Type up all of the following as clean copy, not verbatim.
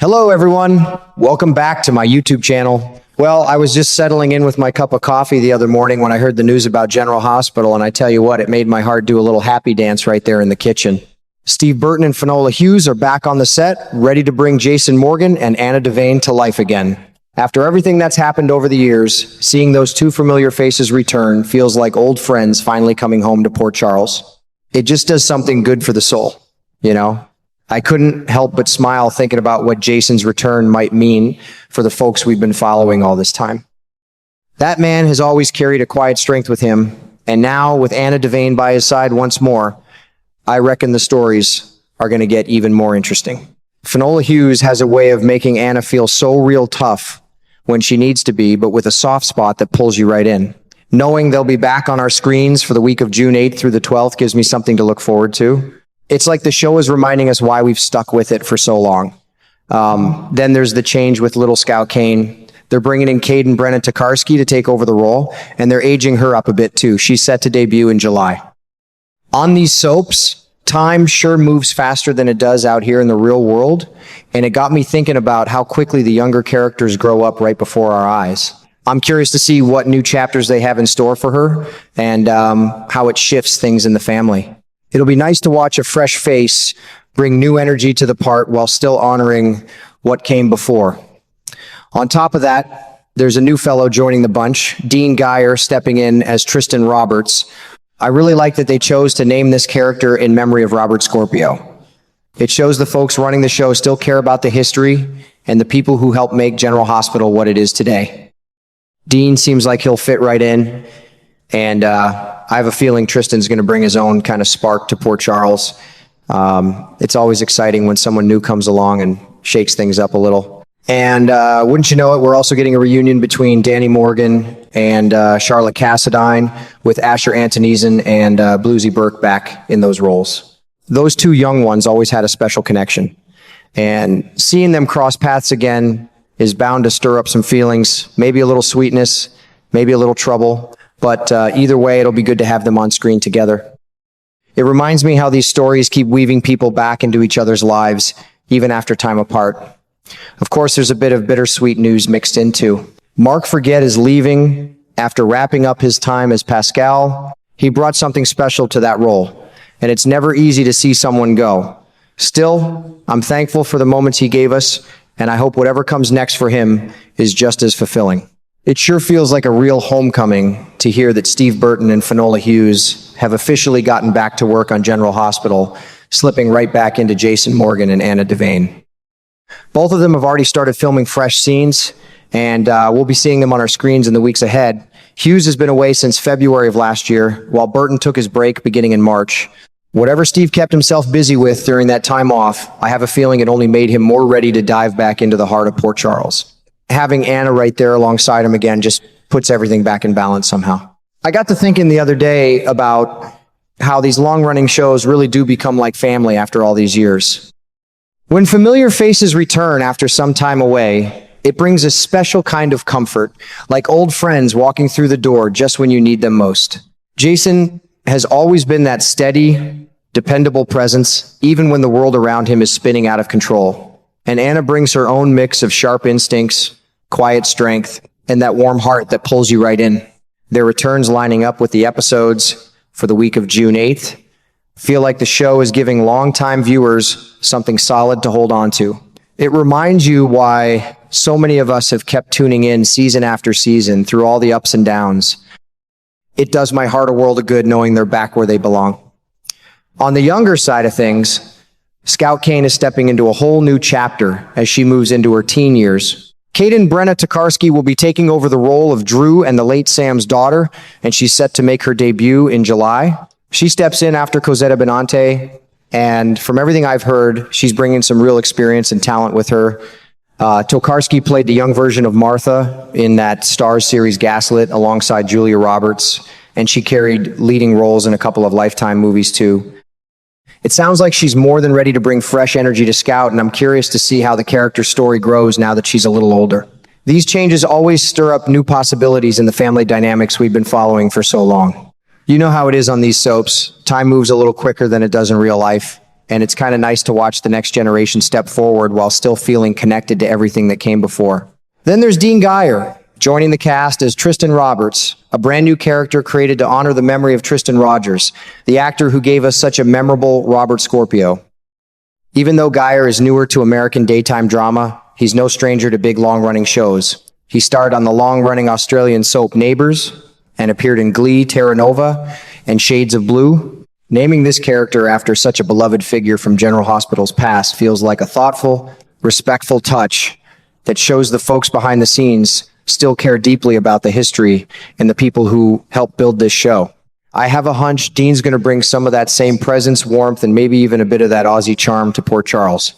Hello, everyone. Welcome back to my YouTube channel. Well, I was just settling in with my cup of coffee the other morning when I heard the news about General Hospital, and I tell you what, it made my heart do a little happy dance right there in the kitchen. Steve Burton and Finola Hughes are back on the set, ready to bring Jason Morgan and Anna Devane to life again. After everything that's happened over the years, seeing those two familiar faces return feels like old friends finally coming home to Port Charles. It just does something good for the soul, you know? I couldn't help but smile thinking about what Jason's return might mean for the folks we've been following all this time. That man has always carried a quiet strength with him, and now with Anna Devane by his side once more, I reckon the stories are going to get even more interesting. Finola Hughes has a way of making Anna feel so real tough when she needs to be, but with a soft spot that pulls you right in. Knowing they'll be back on our screens for the week of June 8th through the 12th gives me something to look forward to. It's like the show is reminding us why we've stuck with it for so long. Then there's the change with Little Scout Kane. They're bringing in Kaden Brennan Tokarski to take over the role, and they're aging her up a bit too. She's set to debut in July. On these soaps, time sure moves faster than it does out here in the real world, and it got me thinking about how quickly the younger characters grow up right before our eyes. I'm curious to see what new chapters they have in store for her and how it shifts things in the family. It'll be nice to watch a fresh face bring new energy to the part while still honoring what came before. On top of that, there's a new fellow joining the bunch, Dean Geyer stepping in as Tristan Roberts. I really like that they chose to name this character in memory of Robert Scorpio. It shows the folks running the show still care about the history and the people who helped make General Hospital what it is today. Dean seems like he'll fit right in, and I have a feeling Tristan's going to bring his own kind of spark to Port Charles. It's always exciting when someone new comes along and shakes things up a little. And wouldn't you know it, we're also getting a reunion between Danny Morgan and Charlotte Cassadine, with Asher Antonesen and Bluesy Burke back in those roles. Those two young ones always had a special connection. And seeing them cross paths again is bound to stir up some feelings, maybe a little sweetness, maybe a little trouble. But either way, it'll be good to have them on screen together. It reminds me how these stories keep weaving people back into each other's lives, even after time apart. Of course, there's a bit of bittersweet news mixed in too. Mark Forget is leaving after wrapping up his time as Pascal. He brought something special to that role, and it's never easy to see someone go. Still, I'm thankful for the moments he gave us, and I hope whatever comes next for him is just as fulfilling. It sure feels like a real homecoming to hear that Steve Burton and Finola Hughes have officially gotten back to work on General Hospital, slipping right back into Jason Morgan and Anna Devane. Both of them have already started filming fresh scenes, and we'll be seeing them on our screens in the weeks ahead. Hughes has been away since February of last year, while Burton took his break beginning in March. Whatever Steve kept himself busy with during that time off, I have a feeling it only made him more ready to dive back into the heart of Port Charles. Having Anna right there alongside him again just puts everything back in balance somehow. I got to thinking the other day about how these long-running shows really do become like family after all these years. When familiar faces return after some time away, it brings a special kind of comfort, like old friends walking through the door just when you need them most. Jason has always been that steady, dependable presence, even when the world around him is spinning out of control. And Anna brings her own mix of sharp instincts, quiet strength, and that warm heart that pulls you right in. Their returns lining up with the episodes for the week of June 8th feel like the show is giving longtime viewers something solid to hold on to. It reminds you why so many of us have kept tuning in season after season through all the ups and downs. It does my heart a world of good knowing they're back where they belong. On the younger side of things, Scout Kane is stepping into a whole new chapter as she moves into her teen years. Kaden Brennan Tokarski will be taking over the role of Drew and the late Sam's daughter, and she's set to make her debut in July. She steps in after Cosetta Benante, and from everything I've heard, she's bringing some real experience and talent with her. Tokarski played the young version of Martha in that Starz series Gaslit alongside Julia Roberts, and she carried leading roles in a couple of Lifetime movies too. It sounds like she's more than ready to bring fresh energy to Scout, and I'm curious to see how the character's story grows now that she's a little older. These changes always stir up new possibilities in the family dynamics we've been following for so long. You know how it is on these soaps. Time moves a little quicker than it does in real life, and it's kind of nice to watch the next generation step forward while still feeling connected to everything that came before. Then there's Dean Geyer, joining the cast as Tristan Roberts, a brand new character created to honor the memory of Tristan Rogers, the actor who gave us such a memorable Robert Scorpio. Even though Geyer is newer to American daytime drama, he's no stranger to big long-running shows. He starred on the long-running Australian soap Neighbours and appeared in Glee, Terra Nova, and Shades of Blue. Naming this character after such a beloved figure from General Hospital's past feels like a thoughtful, respectful touch that shows the folks behind the scenes still care deeply about the history and the people who helped build this show. I have a hunch Dean's going to bring some of that same presence, warmth, and maybe even a bit of that Aussie charm to Port Charles.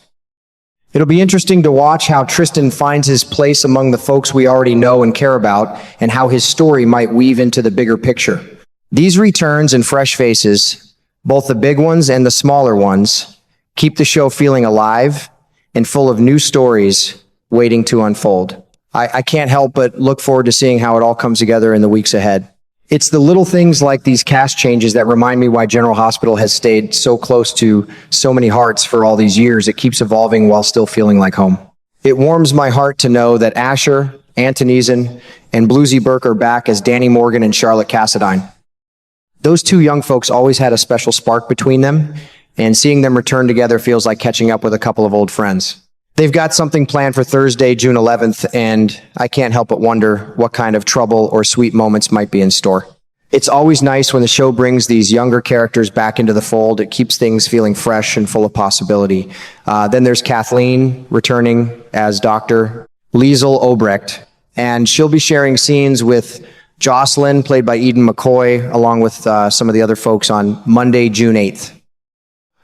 It'll be interesting to watch how Tristan finds his place among the folks we already know and care about, and how his story might weave into the bigger picture. These returns and fresh faces, both the big ones and the smaller ones, keep the show feeling alive and full of new stories waiting to unfold. I can't help but look forward to seeing how it all comes together in the weeks ahead. It's the little things like these cast changes that remind me why General Hospital has stayed so close to so many hearts for all these years. It keeps evolving while still feeling like home. It warms my heart to know that Asher, Antonieson, and Bluesy Burke are back as Danny Morgan and Charlotte Cassadine. Those two young folks always had a special spark between them, and seeing them return together feels like catching up with a couple of old friends. They've got something planned for Thursday, June 11th, and I can't help but wonder what kind of trouble or sweet moments might be in store. It's always nice when the show brings these younger characters back into the fold. It keeps things feeling fresh and full of possibility. Then there's Kathleen returning as Dr. Liesl Obrecht, and she'll be sharing scenes with Jocelyn, played by Eden McCoy, along with some of the other folks on Monday, June 8th.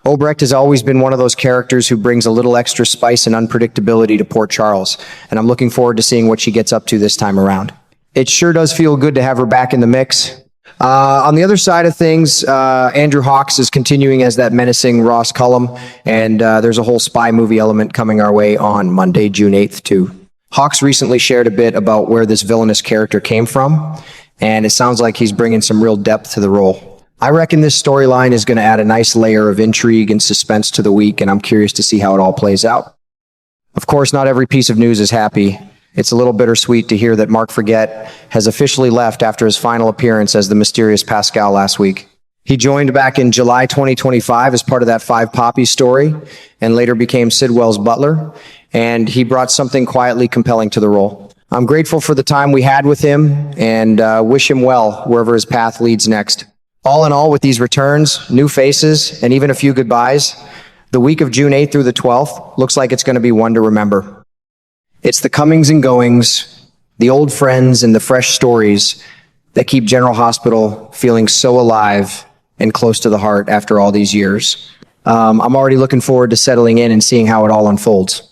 Obrecht has always been one of those characters who brings a little extra spice and unpredictability to Port Charles, and I'm looking forward to seeing what she gets up to this time around. It sure does feel good to have her back in the mix. On the other side of things, Andrew Hawks is continuing as that menacing Ross Cullum, and there's a whole spy movie element coming our way on Monday, June 8th, too. Hawks recently shared a bit about where this villainous character came from, and it sounds like he's bringing some real depth to the role. I reckon this storyline is going to add a nice layer of intrigue and suspense to the week, and I'm curious to see how it all plays out. Of course, not every piece of news is happy. It's a little bittersweet to hear that Mark Forget has officially left after his final appearance as the mysterious Pascal last week. He joined back in July 2025 as part of that Five Poppies story, and later became Sidwell's butler, and he brought something quietly compelling to the role. I'm grateful for the time we had with him, and wish him well wherever his path leads next. All in all, with these returns, new faces, and even a few goodbyes, the week of June 8th through the 12th looks like it's going to be one to remember. It's the comings and goings, the old friends, and the fresh stories that keep General Hospital feeling so alive and close to the heart after all these years. I'm already looking forward to settling in and seeing how it all unfolds.